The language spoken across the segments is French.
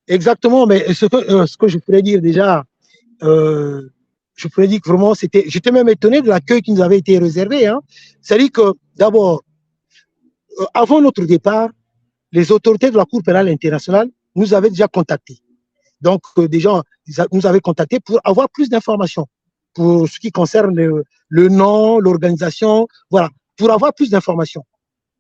exactement, mais ce que je pourrais dire déjà, euh, je pourrais dire que vraiment, j'étais même étonné de l'accueil qui nous avait été réservé. Hein. C'est-à-dire que, d'abord, avant notre départ, les autorités de la Cour pénale internationale nous avaient déjà contactés. Donc, des gens nous avaient contactés pour avoir plus d'informations pour ce qui concerne le nom, l'organisation, voilà, pour avoir plus d'informations.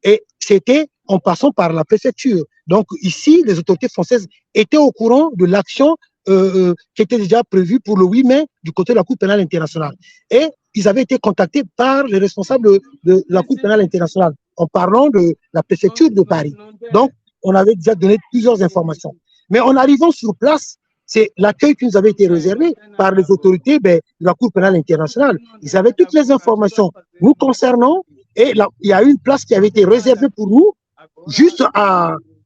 Et c'était en passant par la préfecture. Donc, ici, les autorités françaises étaient au courant de l'action qui était déjà prévue pour le 8 mai du côté de la Cour pénale internationale. Et ils avaient été contactés par les responsables de la Cour pénale internationale en parlant de la préfecture de Paris. Donc, on avait déjà donné plusieurs informations. Mais en arrivant sur place, c'est l'accueil qui nous avait été réservé par les autorités de la Cour pénale internationale. Ils avaient toutes les informations nous concernant et là, il y a eu une place qui avait été réservée pour nous, juste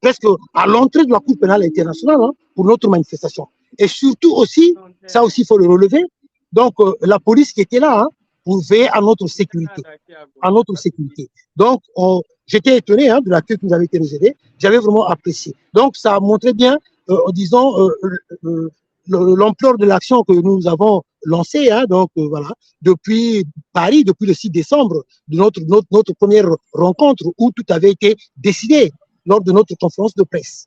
presque à l'entrée de la Cour pénale internationale hein, pour notre manifestation. Et surtout aussi, ça aussi il faut le relever, donc la police qui était là hein, pour veiller à notre sécurité. À notre sécurité. Donc, j'étais étonné hein, de l'accueil qui nous avait été réservé. J'avais vraiment apprécié. Donc, ça montrait bien, disons, l'ampleur de l'action que nous avons lancée. Hein, donc, voilà, depuis Paris, depuis le 6 décembre, de notre première rencontre où tout avait été décidé lors de notre conférence de presse.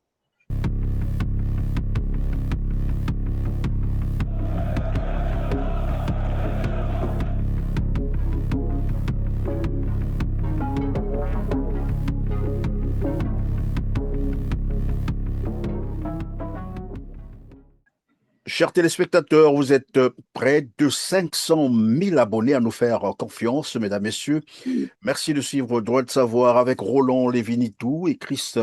Chers téléspectateurs, vous êtes près de 500 000 abonnés à nous faire confiance, mesdames, messieurs. Merci de suivre Droit de savoir avec Roland Lévinitou et Chris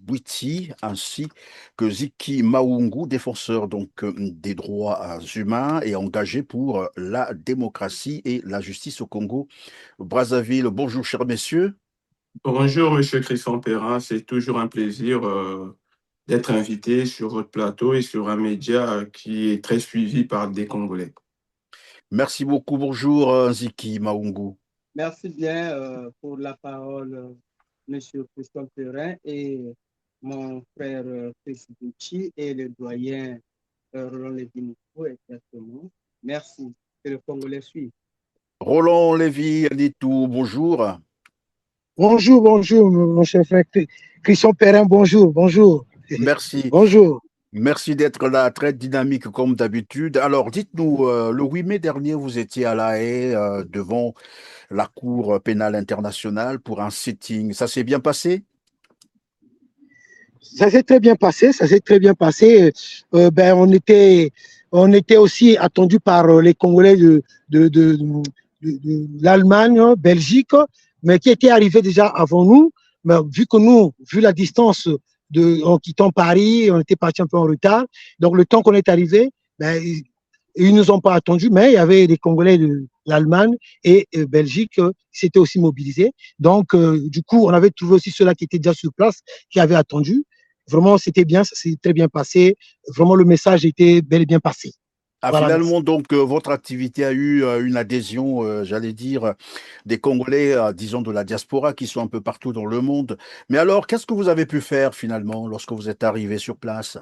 Bouiti, ainsi que Ziki Maungu, défenseur donc des droits humains et engagé pour la démocratie et la justice au Congo. Brazzaville, bonjour chers messieurs. Bonjour, Monsieur Christian Perrin. C'est toujours un plaisir d'être invité sur votre plateau et sur un média qui est très suivi par des Congolais. Merci beaucoup. Bonjour, Ziki Maungu. Merci bien pour la parole, Monsieur Christian Perrin et mon frère Chris Bouchi et le doyen Roland Lévy-Nico, exactement. Merci. Que le Congolais suive. Roland Lévy-Nico, bonjour. Bonjour, bonjour, mon cher frère Christian Perrin, bonjour, bonjour. Merci. Bonjour. Merci d'être là, très dynamique comme d'habitude. Alors, dites-nous, le 8 mai dernier, vous étiez à La Haye devant la Cour pénale internationale pour un sitting. Ça s'est bien passé? Ça s'est très bien passé, ça s'est très bien passé. On était aussi attendu par les Congolais de l'Allemagne, Belgique, mais qui étaient arrivés déjà avant nous. Mais vu que nous, vu la distance en quittant Paris, on était parti un peu en retard. Donc, le temps qu'on est arrivé, ils nous ont pas attendus, mais il y avait des Congolais de l'Allemagne et Belgique qui s'étaient aussi mobilisés. Donc, du coup, on avait trouvé aussi ceux-là qui étaient déjà sur place, qui avaient attendu. Vraiment, c'était bien, ça s'est très bien passé. Vraiment, le message était bel et bien passé. Ah, Voilà, finalement, donc, votre activité a eu une adhésion, j'allais dire, des Congolais, disons, de la diaspora qui sont un peu partout dans le monde. Mais alors, qu'est-ce que vous avez pu faire finalement lorsque vous êtes arrivé sur place?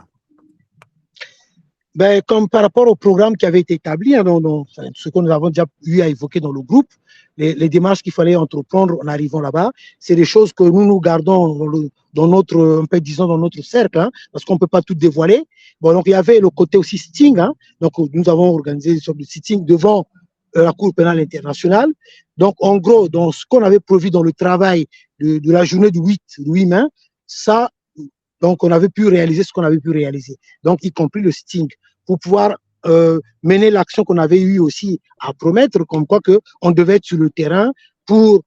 Comme par rapport au programme qui avait été établi, hein, ce que nous avons déjà eu à évoquer dans le groupe, les démarches qu'il fallait entreprendre en arrivant là-bas, c'est des choses que nous gardons dans notre, un peu, disons, dans notre cercle, hein, parce qu'on ne peut pas tout dévoiler. Bon, donc il y avait le côté aussi sitting, hein, donc nous avons organisé une sorte de sitting devant la Cour pénale internationale. Donc, en gros, dans ce qu'on avait prévu dans le travail de la journée du 8 mai, ça, donc on avait pu réaliser ce qu'on avait pu réaliser, donc y compris le sitting, pour pouvoir mener l'action qu'on avait eu aussi à promettre, comme quoi qu'on devait être sur le terrain pour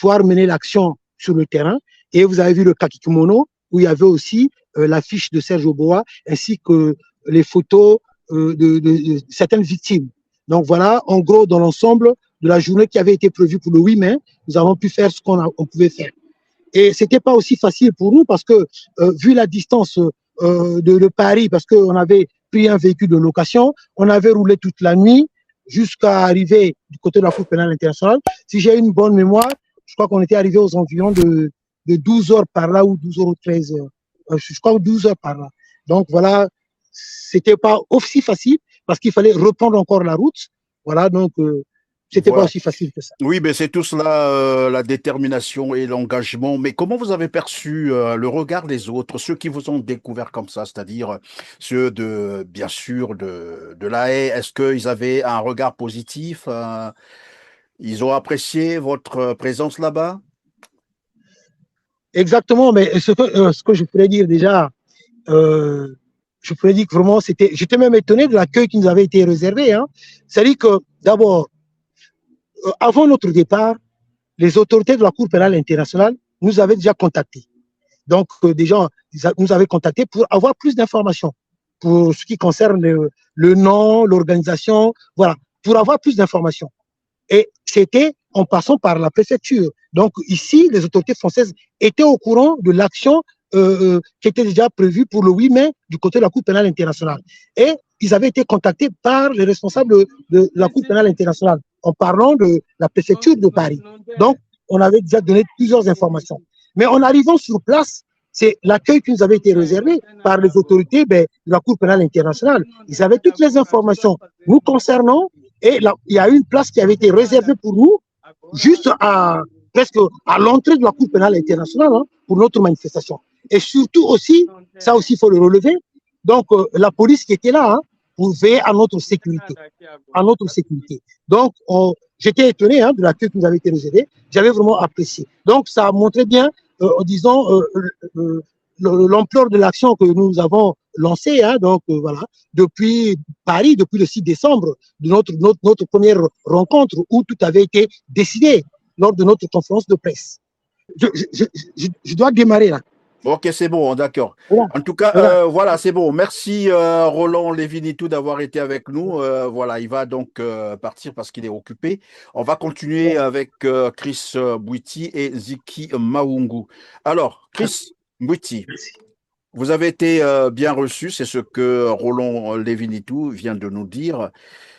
pouvoir mener l'action sur le terrain. Et vous avez vu le kakimono, où il y avait aussi l'affiche de Serge Oboa, ainsi que les photos de certaines victimes. Donc voilà, en gros, dans l'ensemble de la journée qui avait été prévue pour le 8 mai, nous avons pu faire ce qu'on pouvait faire. Et c'était pas aussi facile pour nous parce que, vu la distance de Paris, parce qu'on avait pris un véhicule de location, on avait roulé toute la nuit jusqu'à arriver du côté de la Cour pénale internationale. Si j'ai une bonne mémoire, je crois qu'on était arrivé aux environs de 12 heures par là ou 12 heures ou 13 heures. Je crois 12 heures par là. Donc voilà, c'était pas aussi facile parce qu'il fallait reprendre encore la route. Voilà, donc c'était pas Voilà. aussi facile que ça. Oui, mais c'est tout cela, la détermination et l'engagement. Mais comment vous avez perçu le regard des autres, ceux qui vous ont découvert comme ça, c'est-à-dire ceux de, bien sûr, de La Haye, est-ce qu'ils avaient un regard positif? Ils ont apprécié votre présence là-bas? Exactement, mais ce que je pourrais dire déjà, euh, je pourrais dire que vraiment, j'étais même étonné de l'accueil qui nous avait été réservé. Hein. C'est-à-dire que, d'abord, avant notre départ, les autorités de la Cour pénale internationale nous avaient déjà contactés. Donc, des gens nous avaient contactés pour avoir plus d'informations pour ce qui concerne le nom, l'organisation, voilà, pour avoir plus d'informations. Et c'était en passant par la préfecture. Donc, ici, les autorités françaises étaient au courant de l'action qui était déjà prévue pour le 8 mai du côté de la Cour pénale internationale. Et ils avaient été contactés par les responsables de la Cour pénale internationale en parlant de la préfecture de Paris. Donc, on avait déjà donné plusieurs informations. Mais en arrivant sur place, c'est l'accueil qui nous avait été réservé par les autorités de la Cour pénale internationale. Ils avaient toutes les informations nous concernant et là, il y a eu une place qui avait été réservée pour nous, juste presque à l'entrée de la Cour pénale internationale hein, pour notre manifestation. Et surtout aussi, ça aussi il faut le relever, donc la police qui était là hein, pour veiller à notre sécurité. À notre sécurité. Donc, j'étais étonné hein, de l'accueil qui nous avait été réservé. J'avais vraiment apprécié. Donc, ça montrait bien, disons, l'ampleur de l'action que nous avons lancée. Hein, donc, voilà, depuis Paris, depuis le 6 décembre, de notre première rencontre où tout avait été décidé lors de notre conférence de presse. Je dois démarrer là. Ok, c'est bon, d'accord. Voilà. En tout cas, Voilà. voilà, c'est bon. Merci Roland Lévinitou d'avoir été avec nous. Voilà, il va donc partir parce qu'il est occupé. On va continuer avec Chris Bouiti et Ziki Maungu. Alors, Chris Bouiti, vous avez été bien reçu, c'est ce que Roland Lévinitou vient de nous dire.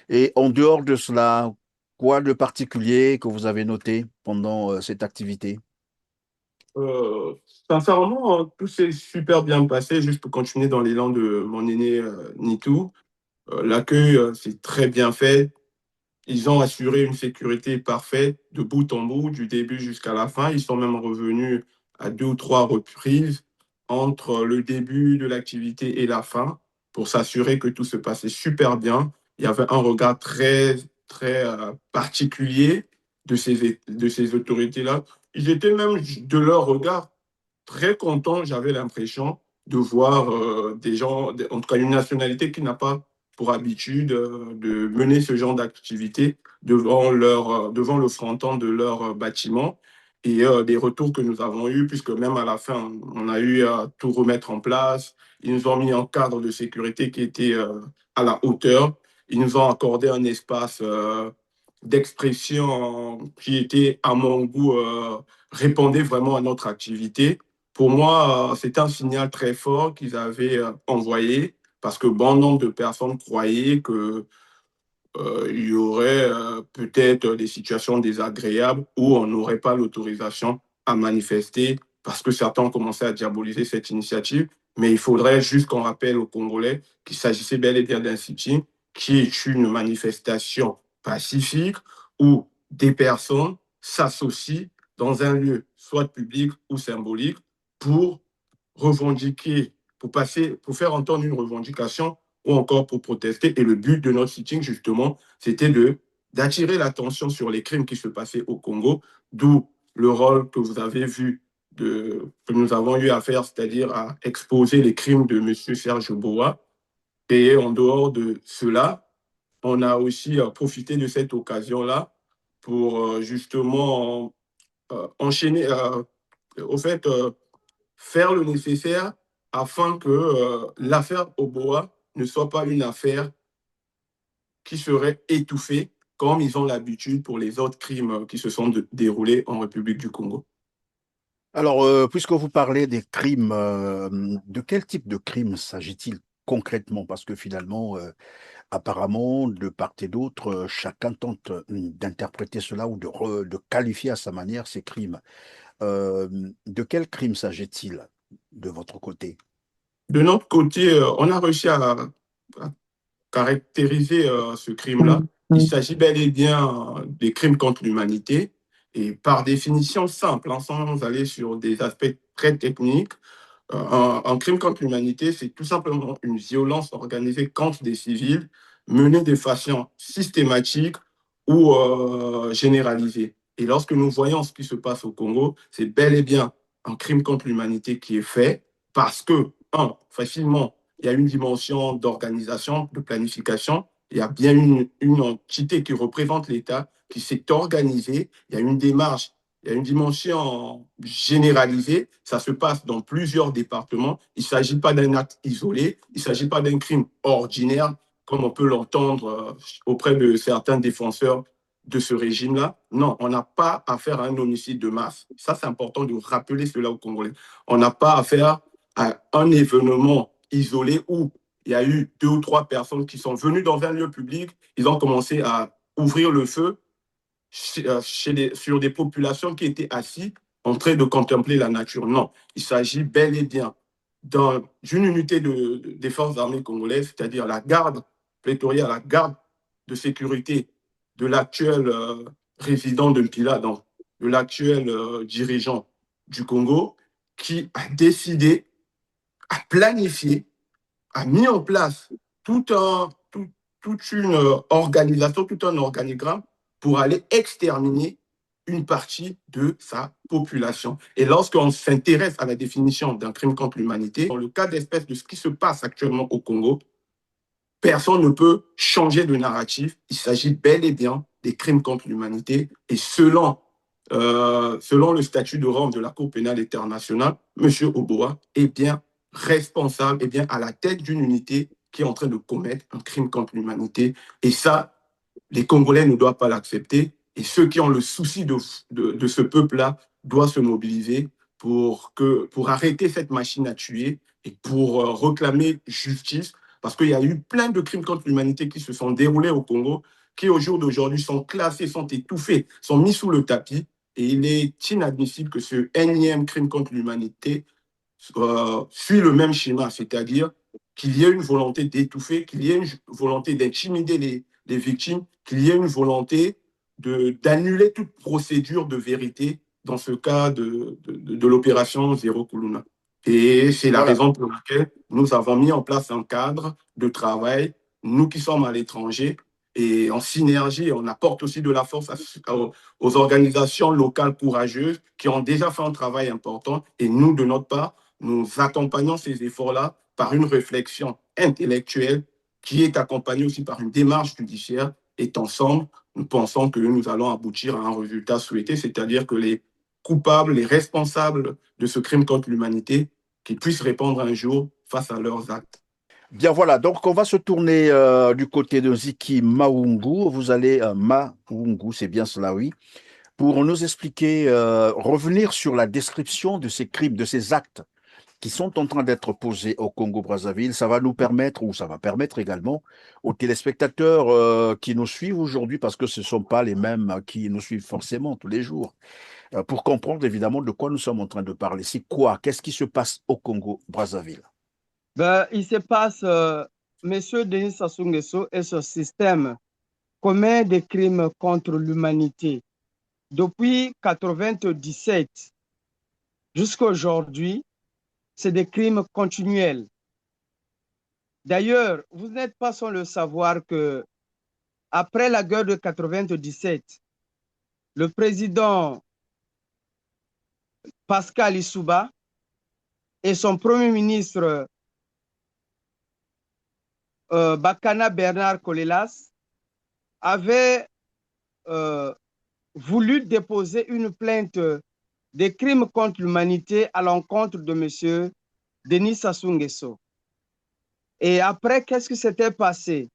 Et en dehors de cela, quoi de particulier que vous avez noté pendant cette activité? Euh, Sincèrement, hein, tout s'est super bien passé. Juste pour continuer dans l'élan de mon aîné Nitou, l'accueil s'est très bien fait. Ils ont assuré une sécurité parfaite de bout en bout, du début jusqu'à la fin. Ils sont même revenus à 2 ou 3 reprises entre le début de l'activité et la fin pour s'assurer que tout se passait super bien. Il y avait un regard très, très particulier de ces autorités-là. Ils étaient même de leur regard très contents. J'avais l'impression de voir des gens, en tout cas une nationalité qui n'a pas pour habitude de mener ce genre d'activité devant le fronton de leur bâtiment. Et des retours que nous avons eus, puisque même à la fin, on a eu à tout remettre en place. Ils nous ont mis un cadre de sécurité qui était à la hauteur. Ils nous ont accordé un espace d'expression qui était, à mon goût, répondait vraiment à notre activité. Pour moi, c'est un signal très fort qu'ils avaient envoyé parce que bon nombre de personnes croyaient que il y aurait peut-être des situations désagréables où on n'aurait pas l'autorisation à manifester parce que certains ont commencé à diaboliser cette initiative. Mais il faudrait juste qu'on rappelle aux Congolais qu'il s'agissait bel et bien d'un sit-in qui est une manifestation pacifique où des personnes s'associent dans un lieu, soit public ou symbolique, pour revendiquer, pour faire entendre une revendication ou encore pour protester. Et le but de notre sitting, justement, c'était d'attirer l'attention sur les crimes qui se passaient au Congo, d'où le rôle que vous avez vu, que nous avons eu à faire, c'est-à-dire à exposer les crimes de M. Serge Boa. Et en dehors de cela, on a aussi profité de cette occasion-là pour justement enchaîner, au fait, faire le nécessaire afin que l'affaire Oboa ne soit pas une affaire qui serait étouffée comme ils ont l'habitude pour les autres crimes qui se sont déroulés en République du Congo. Alors, puisque vous parlez des crimes, de quel type de crimes s'agit-il concrètement? Parce que finalement, apparemment, de part et d'autre, chacun tente d'interpréter cela ou de qualifier à sa manière ces crimes. De quel crime s'agit-il de votre côté? de notre côté, on a réussi à caractériser ce crime-là. Il s'agit bel et bien des crimes contre l'humanité et par définition simple, hein, sans aller sur des aspects très techniques. Un crime contre l'humanité, c'est tout simplement une violence organisée contre des civils menée de façon systématique ou généralisée. Et lorsque nous voyons ce qui se passe au Congo, c'est bel et bien un crime contre l'humanité qui est fait parce que, facilement, il y a une dimension d'organisation, de planification. Il y a bien une entité qui représente l'État qui s'est organisée. Il y a une démarche, il y a une dimension généralisée. Ça se passe dans plusieurs départements. Il ne s'agit pas d'un acte isolé. Il ne s'agit pas d'un crime ordinaire, comme on peut l'entendre auprès de certains défenseurs de ce régime-là. Non, on n'a pas affaire à un homicide de masse. Ça, c'est important de rappeler cela aux Congolais. On n'a pas affaire à un événement isolé où il y a eu 2 ou 3 personnes qui sont venues dans un lieu public, ils ont commencé à ouvrir le feu sur des populations qui étaient assises en train de contempler la nature. Non, il s'agit bel et bien d'une unité des forces armées congolaises, c'est-à-dire la garde prétoriale, la garde de sécurité de l'actuel résident de Mpila, donc de l'actuel dirigeant du Congo, qui a décidé, a planifié, a mis en place toute une organisation, tout un organigramme pour aller exterminer une partie de sa population. Et lorsqu'on s'intéresse à la définition d'un crime contre l'humanité, dans le cas d'espèce de ce qui se passe actuellement au Congo, personne ne peut changer de narratif. Il s'agit bel et bien des crimes contre l'humanité. Et selon le statut de Rome de la Cour pénale internationale, M. Oboa est bien responsable, est bien à la tête d'une unité qui est en train de commettre un crime contre l'humanité. Et ça, les Congolais ne doivent pas l'accepter. Et ceux qui ont le souci de ce peuple-là doivent se mobiliser pour arrêter cette machine à tuer et pour réclamer justice. Parce qu'il y a eu plein de crimes contre l'humanité qui se sont déroulés au Congo, qui au jour d'aujourd'hui sont classés, sont étouffés, sont mis sous le tapis. Et il est inadmissible que ce énième crime contre l'humanité suit le même schéma, c'est-à-dire qu'il y ait une volonté d'étouffer, qu'il y ait une volonté d'intimider les victimes, qu'il y ait une volonté d'annuler toute procédure de vérité dans ce cas de l'opération Zéro Kuluna. Et c'est la raison pour laquelle nous avons mis en place un cadre de travail, nous qui sommes à l'étranger, et en synergie, on apporte aussi de la force aux organisations locales courageuses qui ont déjà fait un travail important. Et nous, de notre part, nous accompagnons ces efforts-là par une réflexion intellectuelle qui est accompagnée aussi par une démarche judiciaire. Et ensemble, nous pensons que nous allons aboutir à un résultat souhaité, c'est-à-dire que les coupables, les responsables de ce crime contre l'humanité, qu'ils puissent répondre un jour face à leurs actes. Bien voilà, donc on va se tourner du côté de Ziki Maungu. Vous allez, Maungu, c'est bien cela, oui, pour nous expliquer, revenir sur la description de ces crimes, de ces actes qui sont en train d'être posés au Congo-Brazzaville. Ça va nous permettre, ou ça va permettre également aux téléspectateurs qui nous suivent aujourd'hui, parce que ce ne sont pas les mêmes qui nous suivent forcément tous les jours, pour comprendre évidemment de quoi nous sommes en train de parler. C'est quoi? Qu'est-ce qui se passe au Congo-Brazzaville? Il se passe, M. Denis Sassou Nguesso et son système commet des crimes contre l'humanité. Depuis 1997 jusqu'à aujourd'hui, c'est des crimes continuels. D'ailleurs, vous n'êtes pas sans le savoir que après la guerre de 1997, le président Pascal Lissouba et son premier ministre Bakana Bernard Kolelas avaient voulu déposer une plainte de crimes contre l'humanité à l'encontre de M. Denis Sassou Nguesso. Et après, qu'est-ce qui s'était passé?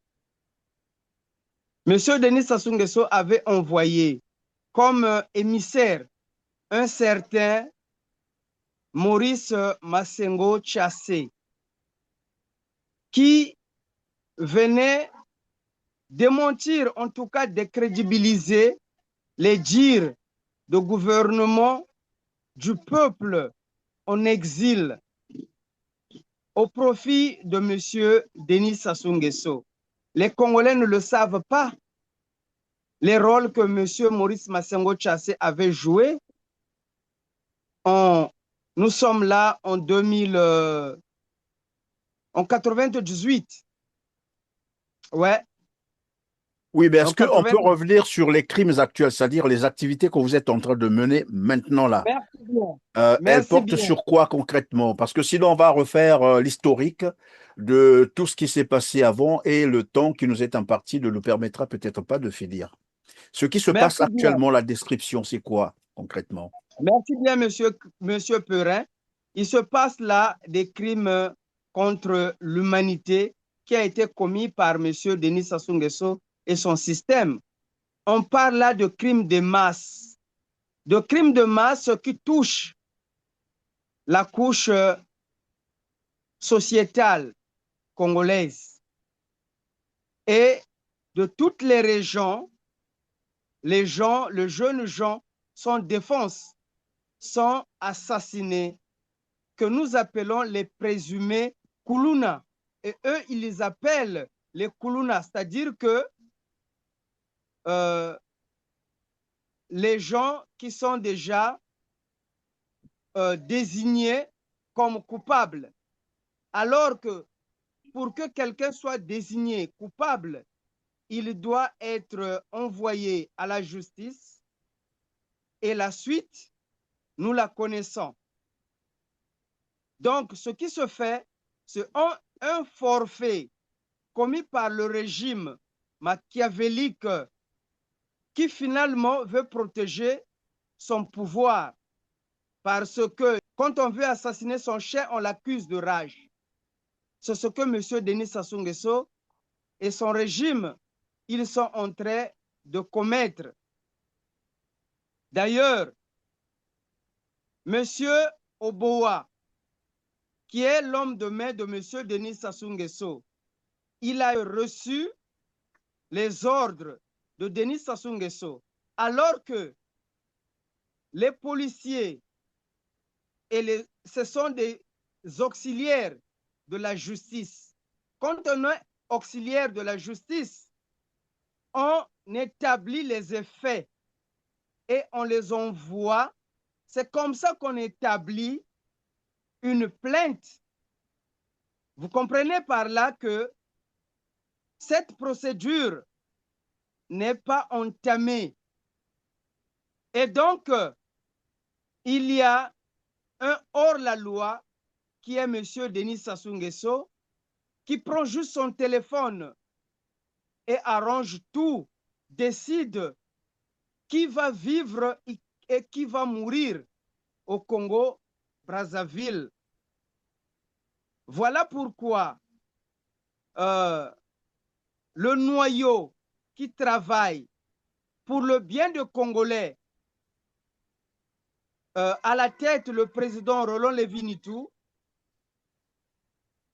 M. Denis Sassou Nguesso avait envoyé comme émissaire un certain Maurice Massengo Tchassé, qui venait démentir, en tout cas décrédibiliser les dires de gouvernement du peuple en exil au profit de M. Denis Sassou Nguesso. Les Congolais ne le savent pas. Les rôles que M. Maurice Massengo Tchassé avait joués. Nous sommes là en 98. Ouais. Oui, mais est-ce En qu'on peut 80. revenir sur les crimes actuels, c'est-à-dire les activités que vous êtes en train de mener maintenant là? Merci bien. Elles Merci portent bien. sur quoi concrètement? Parce que sinon, on va refaire l'historique de tout ce qui s'est passé avant et le temps qui nous est imparti ne nous permettra peut-être pas de finir. Ce qui se passe Merci bien. actuellement, la description, c'est quoi concrètement? Merci bien, monsieur Perrin. Il se passe là des crimes contre l'humanité qui a été commis par M. Denis Sassou Nguesso et son système. On parle là de crimes de masse qui touchent la couche sociétale congolaise. Et de toutes les régions, les jeunes gens sont défense, sont assassinés, que nous appelons les présumés Kuluna. Et eux, ils les appellent les Kuluna, c'est-à-dire que les gens qui sont déjà désignés comme coupables. Alors que pour que quelqu'un soit désigné coupable, il doit être envoyé à la justice et la suite, nous la connaissons. Donc, ce qui se fait, c'est un forfait commis par le régime machiavélique qui finalement veut protéger son pouvoir parce que quand on veut assassiner son chef, on l'accuse de rage. C'est ce que M. Denis Sassou Nguesso et son régime, ils sont en train de commettre. D'ailleurs, M. Oboa, qui est l'homme de main de M. Denis Sassou Nguesso, il a reçu les ordres de Denis Sassou Nguesso, alors que les policiers, ce sont des auxiliaires de la justice. Quand on est auxiliaire de la justice, on établit les effets et on les envoie. C'est comme ça qu'on établit une plainte. Vous comprenez par là que cette procédure n'est pas entamée. Et donc, il y a un hors-la-loi qui est M. Denis Sassou Nguesso, qui prend juste son téléphone et arrange tout, décide qui va vivre et qui va mourir au Congo, Brazzaville. Voilà pourquoi le noyau qui travaille pour le bien des Congolais, à la tête le président Roland Lévinitou,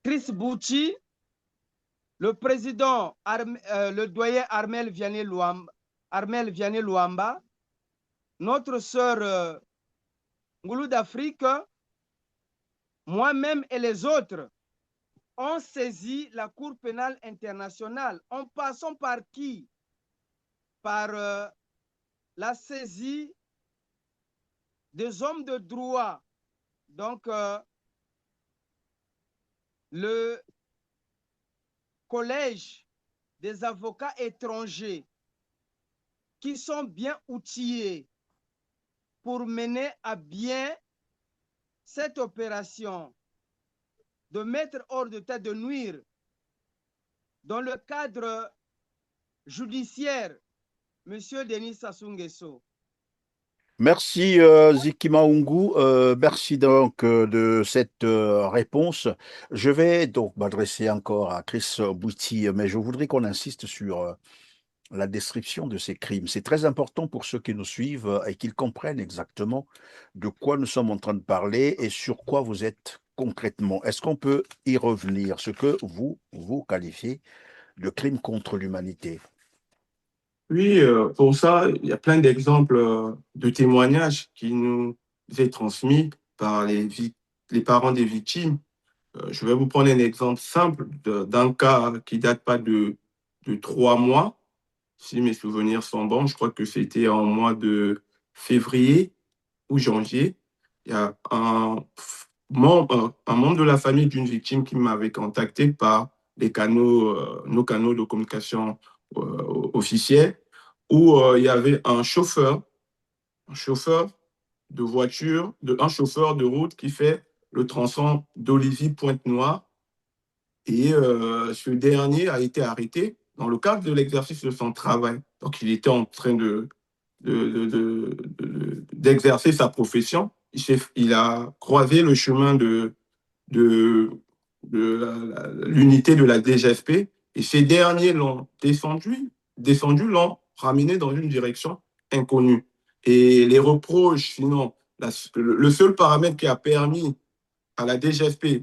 Chris Bouchi, le président, le doyen Armel Vianney-Luamba, notre sœur Ngoulou d'Afrique, moi-même et les autres, ont saisi la Cour pénale internationale. En passant par qui? Par la saisie des hommes de droit. Donc, le collège des avocats étrangers qui sont bien outillés pour mener à bien cette opération de mettre hors d'état de nuire dans le cadre judiciaire M. Denis Sassou Nguesso. Merci Ziki Maungu, merci donc de cette réponse. Je vais donc m'adresser encore à Chris Bouti, mais je voudrais qu'on insiste sur la description de ces crimes. C'est très important pour ceux qui nous suivent et qu'ils comprennent exactement de quoi nous sommes en train de parler et sur quoi vous êtes concrètement. Est-ce qu'on peut y revenir, ce que vous qualifiez de crime contre l'humanité? Oui, pour ça, il y a plein d'exemples de témoignages qui nous est transmis par les parents des victimes. Je vais vous prendre un exemple simple d'un cas qui date pas de 3 mois, si mes souvenirs sont bons. Je crois que c'était en mois de février ou janvier. Il y a un membre de la famille d'une victime qui m'avait contacté par nos canaux de communication officiels, où il y avait un chauffeur de voiture, un chauffeur de route qui fait le tronçon d'Olivier-Pointe-Noire. Et ce dernier a été arrêté dans le cadre de l'exercice de son travail. Donc, il était en train d'exercer sa profession. Il a croisé le chemin de l'unité de la DGSP et ces derniers l'ont descendu, l'ont ramené dans une direction inconnue. Et les reproches, sinon, le seul paramètre qui a permis à la DGSP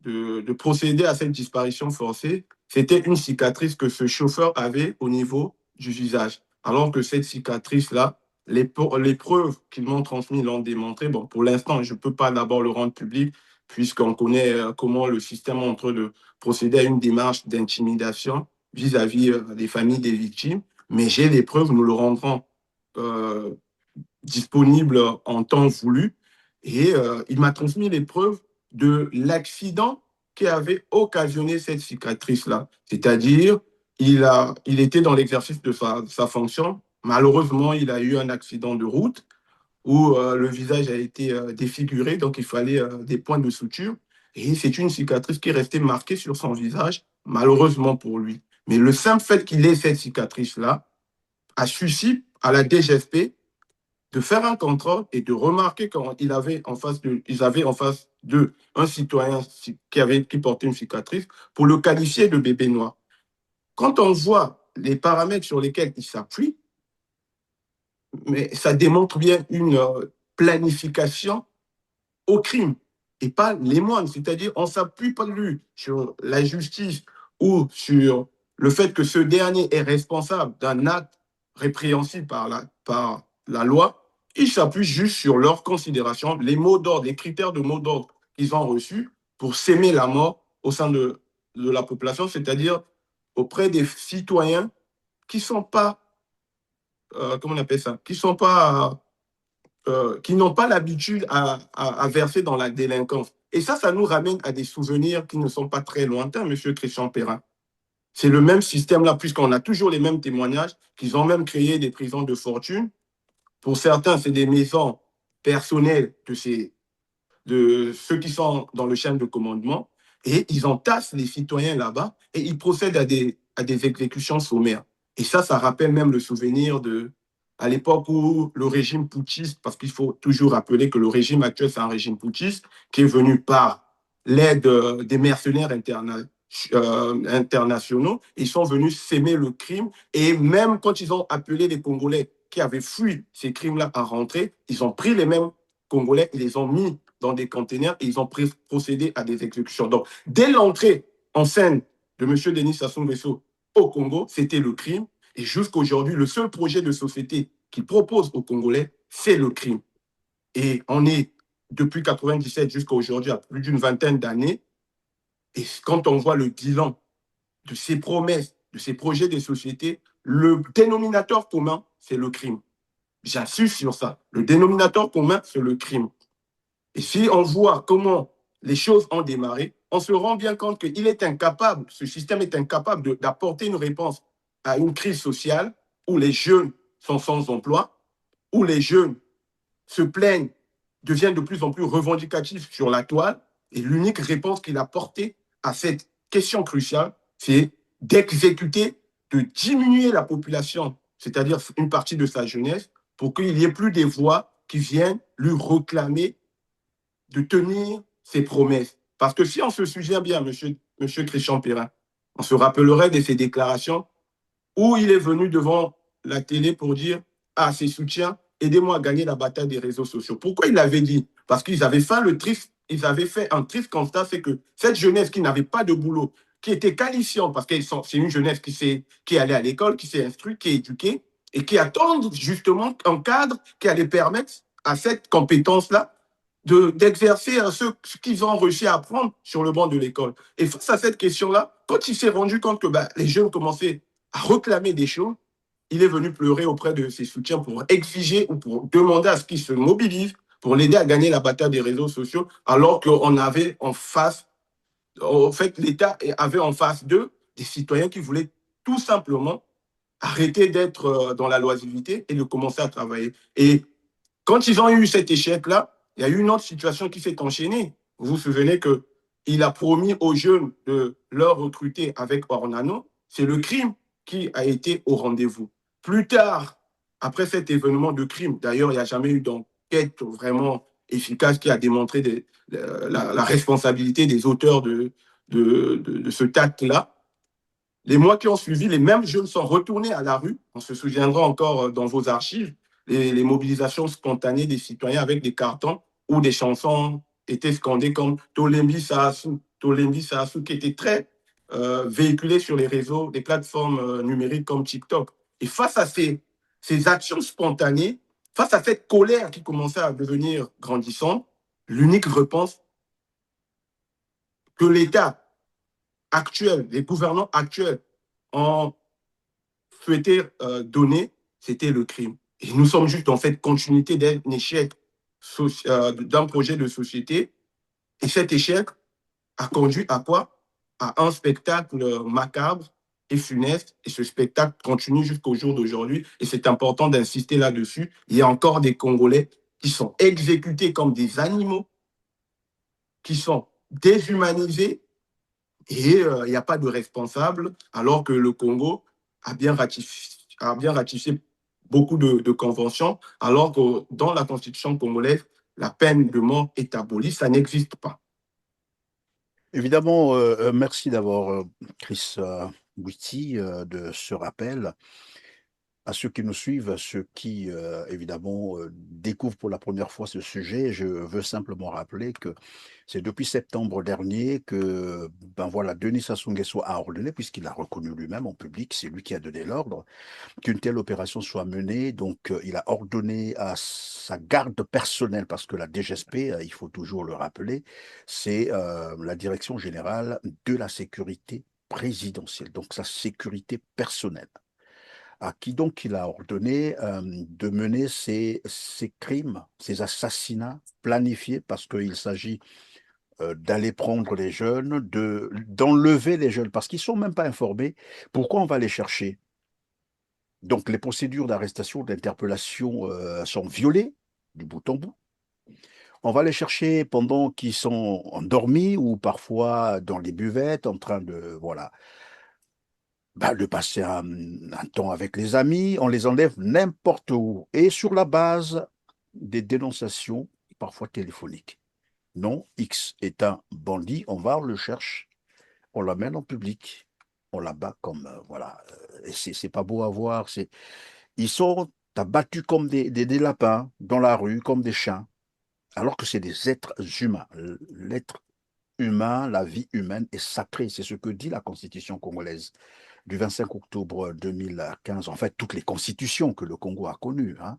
de procéder à cette disparition forcée, c'était une cicatrice que ce chauffeur avait au niveau du visage. Alors que cette cicatrice-là, les preuves qu'ils m'ont transmises l'ont démontré. Bon, pour l'instant, je ne peux pas d'abord le rendre public, puisqu'on connaît comment le système est en train de procéder à une démarche d'intimidation vis-à-vis des familles des victimes. Mais j'ai les preuves, nous le rendrons disponible en temps voulu. Et il m'a transmis les preuves de l'accident qui avait occasionné cette cicatrice-là. C'est-à-dire, il était dans l'exercice de sa fonction. Malheureusement, il a eu un accident de route où le visage a été défiguré, donc il fallait des points de suture. Et c'est une cicatrice qui est restée marquée sur son visage, malheureusement pour lui. Mais le simple fait qu'il ait cette cicatrice-là a suffi à la DGSP de faire un contrôle et de remarquer qu'ils avaient en face d'eux un citoyen qui portait une cicatrice pour le qualifier de bébé noir. Quand on voit les paramètres sur lesquels il s'appuie, mais ça démontre bien une planification au crime et pas les moines. C'est-à-dire, on ne s'appuie pas lui sur la justice ou sur le fait que ce dernier est responsable d'un acte répréhensible par la loi. Il s'appuie juste sur leurs considérations, les mots d'ordre, les critères de mots d'ordre qu'ils ont reçus pour s'aimer la mort au sein de la population, c'est-à-dire auprès des citoyens qui ne sont pas, comment on appelle ça, qui n'ont pas l'habitude à verser dans la délinquance. Et ça nous ramène à des souvenirs qui ne sont pas très lointains, monsieur Christian Perrin. C'est le même système-là, puisqu'on a toujours les mêmes témoignages, qu'ils ont même créé des prisons de fortune. Pour certains, c'est des maisons personnelles de ceux qui sont dans le chaîne de commandement, et ils entassent les citoyens là-bas, et ils procèdent à des exécutions sommaires. Et ça rappelle même le souvenir à l'époque où le régime putschiste, parce qu'il faut toujours rappeler que le régime actuel, c'est un régime putschiste qui est venu par l'aide des mercenaires internationaux. Ils sont venus s'aimer le crime, et même quand ils ont appelé les Congolais qui avaient fui ces crimes-là à rentrer, ils ont pris les mêmes Congolais, ils les ont mis dans des conteneurs et ils ont procédé à des exécutions. Donc, dès l'entrée en scène de M. Denis Sassou Nguesso au Congo, c'était le crime. Et jusqu'à aujourd'hui, le seul projet de société qu'il propose aux Congolais, c'est le crime. Et on est, depuis 1997 jusqu'à aujourd'hui, à plus d'une vingtaine d'années. Et quand on voit le bilan de ces promesses, de ces projets de société, le dénominateur commun, c'est le crime. J'insiste sur ça. Le dénominateur commun, c'est le crime. Et si on voit comment les choses ont démarré, on se rend bien compte qu'il est incapable, ce système est incapable d'apporter une réponse à une crise sociale où les jeunes sont sans emploi, où les jeunes se plaignent, deviennent de plus en plus revendicatifs sur la toile. Et l'unique réponse qu'il a apportée à cette question cruciale, c'est d'exécuter, de diminuer la population, c'est-à-dire une partie de sa jeunesse, pour qu'il n'y ait plus des voix qui viennent lui réclamer de tenir ses promesses. Parce que si on se souvient bien, monsieur Christian Perrin, on se rappellerait de ses déclarations où il est venu devant la télé pour dire à ses soutiens, aidez-moi à gagner la bataille des réseaux sociaux. Pourquoi il l'avait dit? Parce qu'ils avaient fait un triste constat, c'est que cette jeunesse qui n'avait pas de boulot, qui était qualifiante, parce que c'est une jeunesse qui est allée à l'école, qui s'est instruite, qui est éduquée, et qui attend justement un cadre qui allait permettre à cette compétence-là d'exercer ce qu'ils ont réussi à apprendre sur le banc de l'école. Et face à cette question-là, quand il s'est rendu compte que les jeunes commençaient à réclamer des choses, il est venu pleurer auprès de ses soutiens pour exiger ou pour demander à ce qu'ils se mobilisent pour l'aider à gagner la bataille des réseaux sociaux, alors qu'on avait en face, en fait, l'État avait en face d'eux des citoyens qui voulaient tout simplement arrêter d'être dans la loisiveté et de commencer à travailler. Et quand ils ont eu cet échec-là, il y a eu une autre situation qui s'est enchaînée. Vous vous souvenez qu'il a promis aux jeunes de leur recruter avec Ornano. C'est le crime qui a été au rendez-vous. Plus tard, après cet événement de crime, d'ailleurs, il n'y a jamais eu d'enquête vraiment efficace qui a démontré la responsabilité des auteurs de ce acte-là. Les mois qui ont suivi, les mêmes jeunes sont retournés à la rue. On se souviendra encore dans vos archives, les mobilisations spontanées des citoyens avec des cartons où des chansons étaient scandées comme Tolembi Saasu, qui était très véhiculé sur les réseaux, les plateformes numériques comme TikTok. Et face à ces actions spontanées, face à cette colère qui commençait à devenir grandissante, l'unique réponse que l'État actuel, les gouvernants actuels ont souhaité donner, c'était le crime. Et nous sommes juste dans cette continuité d'un échec d'un projet de société. Et cet échec a conduit à quoi? À un spectacle macabre et funeste. Et ce spectacle continue jusqu'au jour d'aujourd'hui. Et c'est important d'insister là-dessus. Il y a encore des Congolais qui sont exécutés comme des animaux, qui sont déshumanisés. Et il n'y a pas de responsable, alors que le Congo a bien ratifié beaucoup de conventions, alors que dans la constitution congolaise, la peine de mort est abolie, ça n'existe pas. Évidemment, merci d'abord, Chris Witty, de ce rappel. À ceux qui nous suivent, à ceux qui, évidemment, découvrent pour la première fois ce sujet, je veux simplement rappeler que c'est depuis septembre dernier que, ben voilà, Denis Sassou Nguesso a ordonné, puisqu'il a reconnu lui-même en public, c'est lui qui a donné l'ordre, qu'une telle opération soit menée. Donc, il a ordonné à sa garde personnelle, parce que la DGSP, il faut toujours le rappeler, c'est la Direction générale de la sécurité présidentielle, donc sa sécurité personnelle, à qui donc il a ordonné de mener ces crimes, ces assassinats planifiés, parce qu'il s'agit d'aller prendre les jeunes, d'enlever les jeunes, parce qu'ils ne sont même pas informés. Pourquoi on va les chercher? Donc les procédures d'arrestation, d'interpellation sont violées du bout en bout. On va les chercher pendant qu'ils sont endormis ou parfois dans les buvettes en train de, voilà, de passer un temps avec les amis. On les enlève n'importe où et sur la base des dénonciations, parfois téléphoniques. Non, X est un bandit, on va, on le cherche, on l'amène en public, on l'abat comme, voilà, et c'est pas beau à voir, ils sont abattus comme des lapins dans la rue, comme des chiens, alors que c'est des êtres humains. L'être humain, la vie humaine est sacrée, c'est ce que dit la Constitution congolaise du 25 octobre 2015, en fait, toutes les constitutions que le Congo a connues, hein.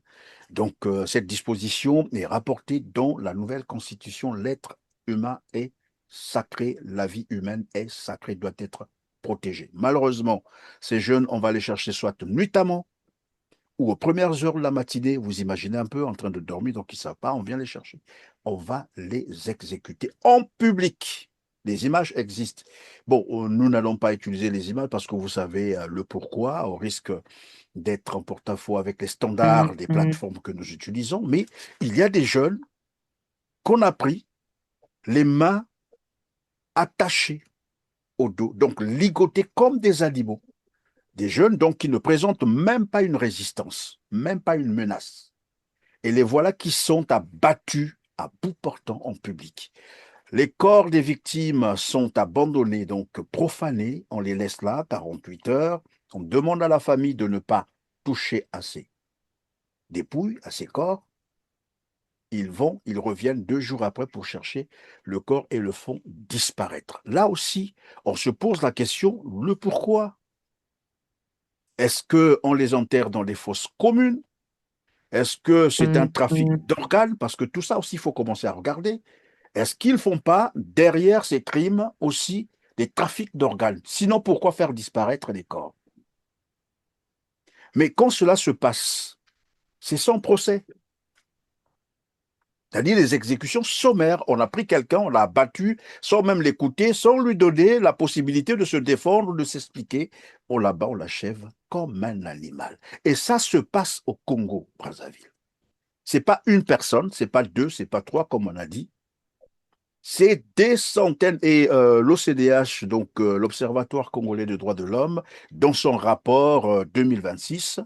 Donc, cette disposition est rapportée dans la nouvelle constitution. L'être humain est sacré, la vie humaine est sacrée, doit être protégée. Malheureusement, ces jeunes, on va les chercher soit nuitamment ou aux premières heures de la matinée, vous imaginez un peu, en train de dormir, donc ils ne savent pas, on vient les chercher. On va les exécuter en public. Les images existent. Bon, nous n'allons pas utiliser les images parce que vous savez le pourquoi, au risque d'être en porte-à-faux avec les standards des plateformes que nous utilisons, mais il y a des jeunes qu'on a pris les mains attachées au dos, donc ligotés comme des animaux. Des jeunes donc qui ne présentent même pas une résistance, même pas une menace. Et les voilà qui sont abattus à bout portant en public. Les corps des victimes sont abandonnés, donc profanés. On les laisse là 48 heures. On demande à la famille de ne pas toucher à ces dépouilles, à ces corps. Ils reviennent 2 jours après pour chercher le corps et le font disparaître. Là aussi, on se pose la question, le pourquoi? Est-ce qu'on les enterre dans des fosses communes? Est-ce que c'est un trafic d'organes? Parce que tout ça aussi, il faut commencer à regarder. Est-ce qu'ils ne font pas, derrière ces crimes, aussi des trafics d'organes? Sinon, pourquoi faire disparaître les corps? Mais quand cela se passe, c'est sans procès. C'est-à-dire les exécutions sommaires. On a pris quelqu'un, on l'a abattu sans même l'écouter, sans lui donner la possibilité de se défendre, de s'expliquer. On l'abat, on l'achève comme un animal. Et ça se passe au Congo, Brazzaville. C'est pas une personne, c'est pas deux, c'est pas trois, comme on a dit. C'est des centaines. Et l'OCDH, donc l'Observatoire congolais des droits de l'homme, dans son rapport 2026,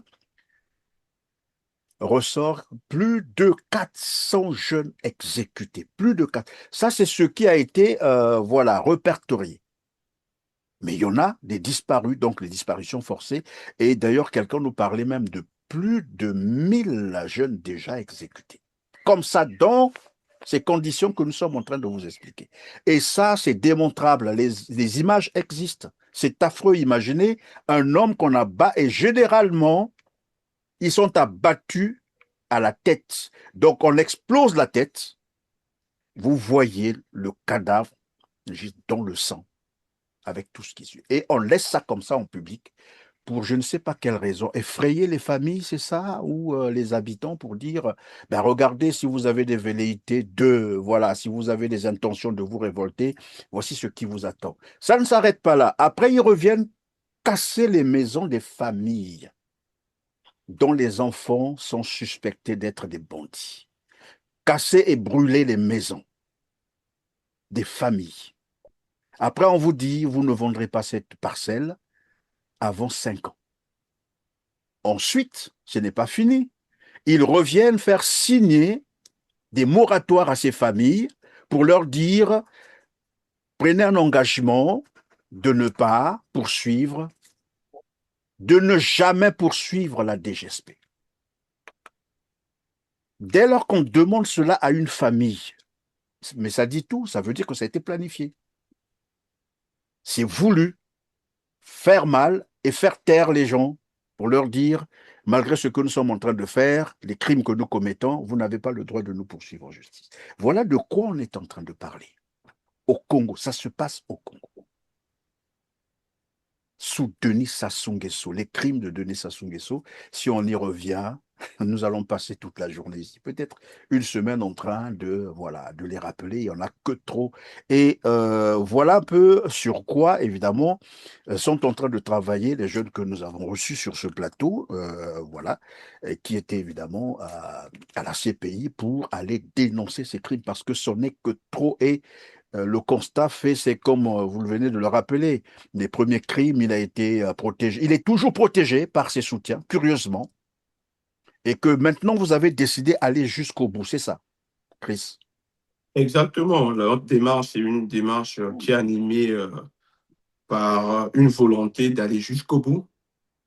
ressort plus de 400 jeunes exécutés. Plus de 4. Ça, c'est ce qui a été voilà, répertorié. Mais il y en a des disparus, donc les disparitions forcées. Et d'ailleurs, quelqu'un nous parlait même de plus de 1000 jeunes déjà exécutés. Comme ça, dans ces conditions que nous sommes en train de vous expliquer. Et ça, c'est démontrable. Les images existent. C'est affreux. Imaginez un homme qu'on abat et généralement, ils sont abattus à la tête. Donc, on explose la tête. Vous voyez le cadavre juste dans le sang, avec tout ce qui suit. Et on laisse ça comme ça en public pour je ne sais pas quelle raison. Effrayer les familles, c'est ça? Ou les habitants pour dire, ben regardez, si vous avez des velléités de, voilà, si vous avez des intentions de vous révolter, voici ce qui vous attend. Ça ne s'arrête pas là. Après, ils reviennent casser les maisons des familles dont les enfants sont suspectés d'être des bandits. Casser et brûler les maisons des familles. Après, on vous dit, vous ne vendrez pas cette parcelle avant 5 ans. Ensuite, ce n'est pas fini. Ils reviennent faire signer des moratoires à ces familles pour leur dire, prenez un engagement de ne pas poursuivre, de ne jamais poursuivre la DGSP. Dès lors qu'on demande cela à une famille, mais ça dit tout, ça veut dire que ça a été planifié. C'est voulu faire mal et faire taire les gens pour leur dire, malgré ce que nous sommes en train de faire, les crimes que nous commettons, vous n'avez pas le droit de nous poursuivre en justice. Voilà de quoi on est en train de parler. Au Congo, ça se passe au Congo. Sous Denis Sassou Nguesso, les crimes de Denis Sassou Nguesso, si on y revient, nous allons passer toute la journée ici, peut-être une semaine en train de, voilà, de les rappeler, il n'y en a que trop. Et voilà un peu sur quoi, évidemment, sont en train de travailler les jeunes que nous avons reçus sur ce plateau, voilà, et qui étaient évidemment à la CPI pour aller dénoncer ces crimes, parce que ce n'est que trop. Et le constat fait, c'est comme vous le venez de le rappeler, les premiers crimes, il a été protégé. Il est toujours protégé par ses soutiens, curieusement, et que maintenant vous avez décidé d'aller jusqu'au bout. C'est ça, Chris? Exactement. Notre démarche, c'est une démarche qui est animée par une volonté d'aller jusqu'au bout,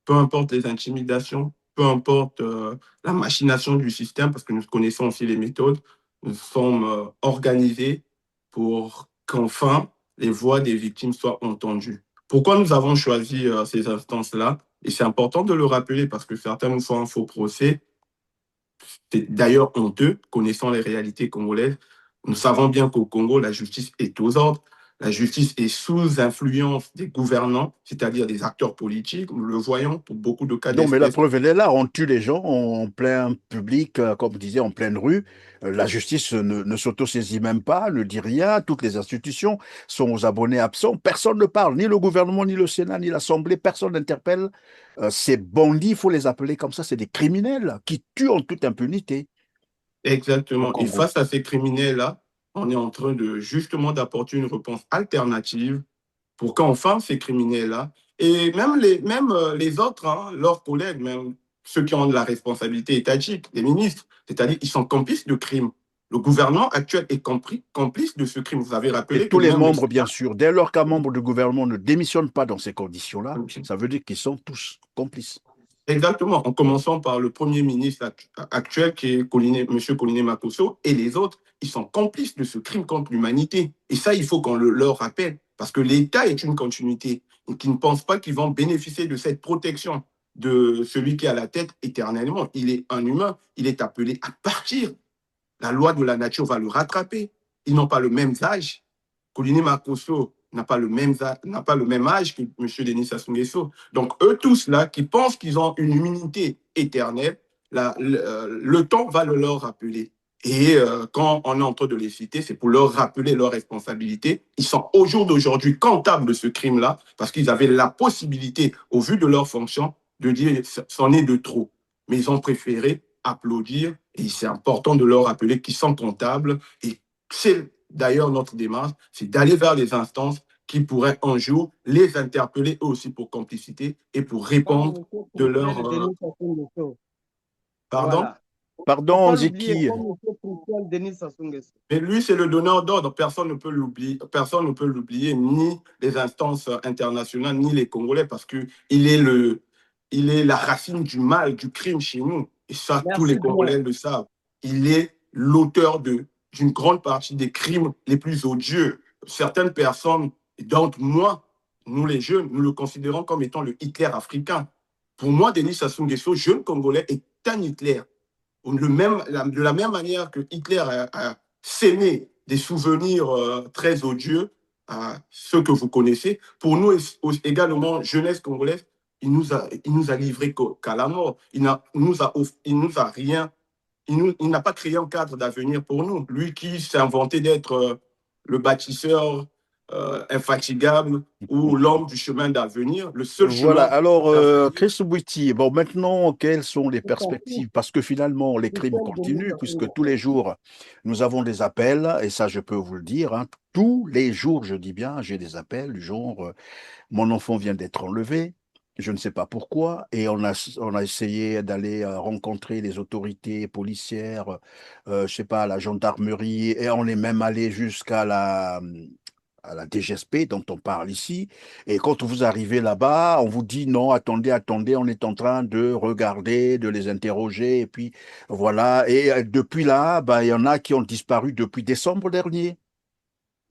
peu importe les intimidations, peu importe la machination du système, parce que nous connaissons aussi les méthodes. Nous sommes organisés pour qu'enfin les voix des victimes soient entendues. Pourquoi nous avons choisi ces instances-là? Et c'est important de le rappeler parce que certains nous font un faux procès. C'est d'ailleurs honteux, connaissant les réalités congolaises. Nous savons bien qu'au Congo, la justice est aux ordres. La justice est sous influence des gouvernants, c'est-à-dire des acteurs politiques. Nous le voyons pour beaucoup de cas Non, mais la d'espèce. preuve, elle est là. On tue les gens en plein public, comme vous disiez, en pleine rue. La justice ne s'autosaisit même pas, ne dit rien. Toutes les institutions sont aux abonnés absents. Personne ne parle, ni le gouvernement, ni le Sénat, ni l'Assemblée. Personne n'interpelle. Ces bandits, il faut les appeler comme ça. C'est des criminels qui tuent en toute impunité au Exactement. Et Congo. face à ces criminels-là, on est en train de justement d'apporter une réponse alternative pour qu'enfin ces criminels-là, et même les autres, hein, leurs collègues, même ceux qui ont de la responsabilité étatique, les ministres, c'est-à-dire qu'ils sont complices de crimes. Le gouvernement actuel est complice de ce crime. Vous avez Et rappelé que tous les même membres, bien sûr. Dès lors qu'un membre du gouvernement ne démissionne pas dans ces conditions-là, ça veut dire qu'ils sont tous complices. Exactement, en commençant par le Premier ministre actuel qui est M. Koliné Makosso et les autres, ils sont complices de ce crime contre l'humanité. Et ça, il faut qu'on leur rappelle, parce que l'État est une continuité et qu'ils ne pensent pas qu'ils vont bénéficier de cette protection. de celui qui est à la tête éternellement. Il est un humain, il est appelé à partir. La loi de la nature va le rattraper. Ils n'ont pas le même âge. Colini Makosso n'a pas le même âge que M. Denis Sassou Nguesso. Donc, eux tous là, qui pensent qu'ils ont une immunité éternelle, le temps va le leur rappeler. Et quand on est en train de les citer, c'est pour leur rappeler leurs responsabilités. Ils sont au jour d'aujourd'hui comptables de ce crime-là parce qu'ils avaient la possibilité, au vu de leur fonction, de dire c'en est de trop. Mais ils ont préféré applaudir et c'est important de leur rappeler qu'ils sont comptables. Et c'est d'ailleurs notre démarche, c'est d'aller vers les instances qui pourraient un jour les interpeller eux aussi pour complicité et pour répondre de leur... Pardon? Voilà. Pardon, Pas l'oublier, Ziki. comme M. Denis Sassou Nguesso. Mais lui, c'est le donneur d'ordre. Personne ne peut l'oublier, ni les instances internationales, ni les Congolais, parce qu'il est la racine du mal, du crime chez nous. Et ça, Merci tous les bien. Congolais le savent. Il est l'auteur d'une grande partie des crimes les plus odieux. Certaines personnes, donc moi, nous les jeunes, nous le considérons comme étant le Hitler africain. Pour moi, Denis Sassou Nguesso, jeune Congolais, est un Hitler. De la même manière que Hitler a sémé des souvenirs très odieux à ceux que vous connaissez, pour nous également, jeunesse congolaise, il nous a livré qu'à la mort. Il n'a pas créé un cadre d'avenir pour nous. Lui qui s'est inventé d'être le bâtisseur infatigable ou l'homme du chemin d'avenir, le seul Voilà, chemin alors d'avenir. Chris Bouiti, bon maintenant, quelles sont les perspectives? Parce que finalement, les crimes continuent, puisque tous les jours, nous avons des appels, et ça je peux vous le dire, hein, tous les jours, je dis bien, j'ai des appels du genre, mon enfant vient d'être enlevé, je ne sais pas pourquoi, et on a essayé d'aller rencontrer les autorités policières, je sais pas, la gendarmerie, et on est même allé jusqu'à la DGSP dont on parle ici. Et quand vous arrivez là-bas, on vous dit non, attendez, attendez, on est en train de regarder, de les interroger. Et puis voilà. Et depuis là, bah, il y en a qui ont disparu depuis décembre dernier,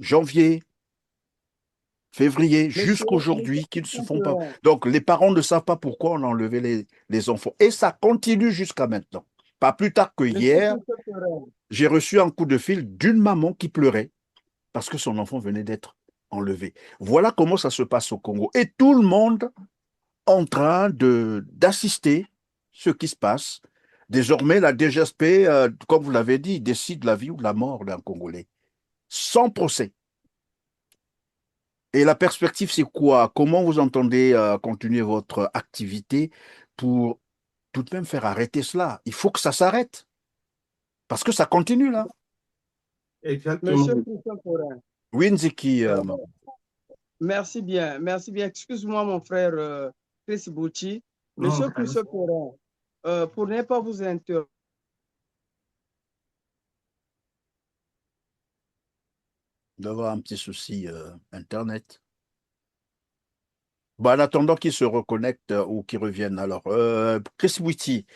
janvier, février, jusqu'aujourd'hui, qui ne se font pas. Donc les parents ne savent pas pourquoi on a enlevé les enfants. Et ça continue jusqu'à maintenant. Pas plus tard que hier, j'ai reçu un coup de fil d'une maman qui pleurait parce que son enfant venait d'être enlevé. Voilà comment ça se passe au Congo. Et tout le monde en train d'assister ce qui se passe. Désormais, la DGSP, comme vous l'avez dit, décide la vie ou la mort d'un Congolais, sans procès. Et la perspective, c'est quoi? Comment vous entendez continuer votre activité pour tout de même faire arrêter cela? Il faut que ça s'arrête, parce que ça continue là. Exactement. Monsieur Christian Corin. Oui, Nziki. Merci bien, merci bien. Excuse-moi, mon frère Chris Bouti. Monsieur Christian Corin, pour ne pas vous interrompre, D'avoir un petit souci Internet. Bon, en attendant qu'ils se reconnectent ou qu'ils reviennent. Alors, Chris Witty,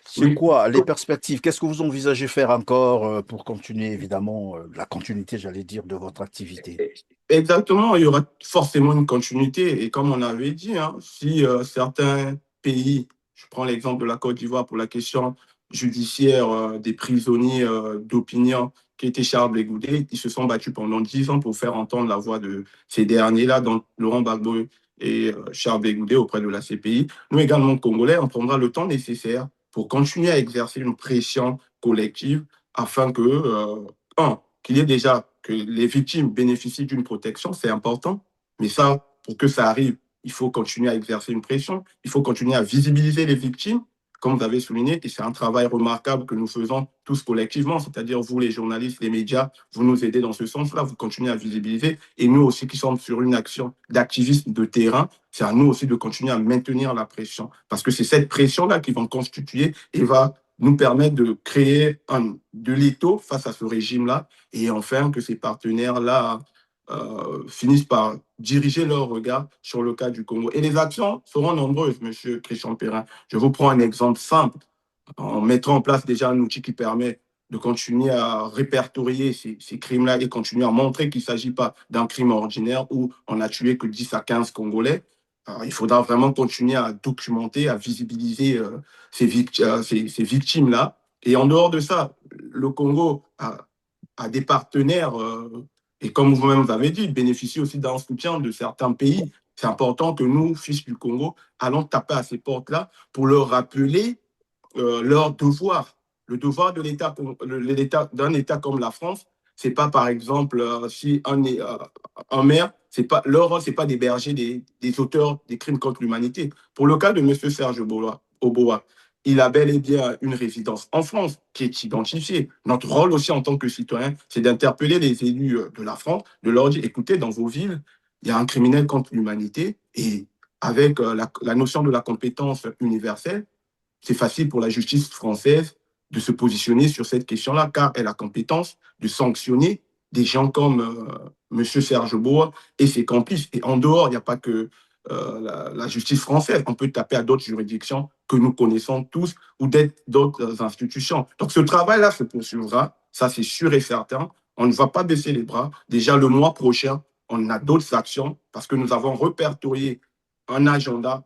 c'est Oui. quoi les perspectives? Qu'est-ce que vous envisagez faire encore pour continuer, évidemment, la continuité, j'allais dire, de votre activité? Exactement, il y aura forcément une continuité. Et comme on avait dit, hein, si certains pays, je prends l'exemple de la Côte d'Ivoire pour la question judiciaire des prisonniers d'opinion qui étaient Charles Blé Goudé, ils se sont battus pendant 10 ans pour faire entendre la voix de ces derniers-là, donc Laurent Gbagbo et Charles Blé Goudé auprès de la CPI. Nous également, Congolais, on prendra le temps nécessaire pour continuer à exercer une pression collective afin que, qu'il y ait déjà que les victimes bénéficient d'une protection, c'est important. Mais ça, pour que ça arrive, il faut continuer à exercer une pression, il faut continuer à visibiliser les victimes, comme vous avez souligné, et c'est un travail remarquable que nous faisons tous collectivement, c'est-à-dire vous, les journalistes, les médias, vous nous aidez dans ce sens-là, vous continuez à visibiliser, et nous aussi qui sommes sur une action d'activisme de terrain, c'est à nous aussi de continuer à maintenir la pression, parce que c'est cette pression-là qui va constituer et va nous permettre de créer de l'étau face à ce régime-là, et enfin que ces partenaires-là finissent par diriger leur regard sur le cas du Congo. Et les actions seront nombreuses, Monsieur Christian Perrin. Je vous prends un exemple simple. En mettant en place déjà un outil qui permet de continuer à répertorier ces crimes-là et continuer à montrer qu'il ne s'agit pas d'un crime ordinaire où on a tué que 10 à 15 Congolais. Alors, il faudra vraiment continuer à documenter, à visibiliser ces victimes-là. Et en dehors de ça, le Congo a des partenaires, et comme vous-même avez dit, bénéficie aussi d'un soutien de certains pays. C'est important que nous, fils du Congo, allons taper à ces portes-là pour leur rappeler leur devoir. Le devoir de d'un État comme la France, c'est pas par exemple si un maire, c'est pas leur rôle, c'est pas d'héberger des auteurs des crimes contre l'humanité. Pour le cas de M. Serge Oboa, il a bel et bien une résidence en France qui est identifiée. Notre rôle aussi en tant que citoyen, c'est d'interpeller les élus de la France, de leur dire, écoutez, dans vos villes, il y a un criminel contre l'humanité et avec la notion de la compétence universelle, c'est facile pour la justice française de se positionner sur cette question-là, car elle a compétence de sanctionner des gens comme M. Serge Boa et ses complices. Et en dehors, il n'y a pas que la justice française. On peut taper à d'autres juridictions que nous connaissons tous ou d'autres institutions. Donc ce travail-là se poursuivra, ça c'est sûr et certain. On ne va pas baisser les bras. Déjà le mois prochain, on a d'autres actions parce que nous avons répertorié un agenda,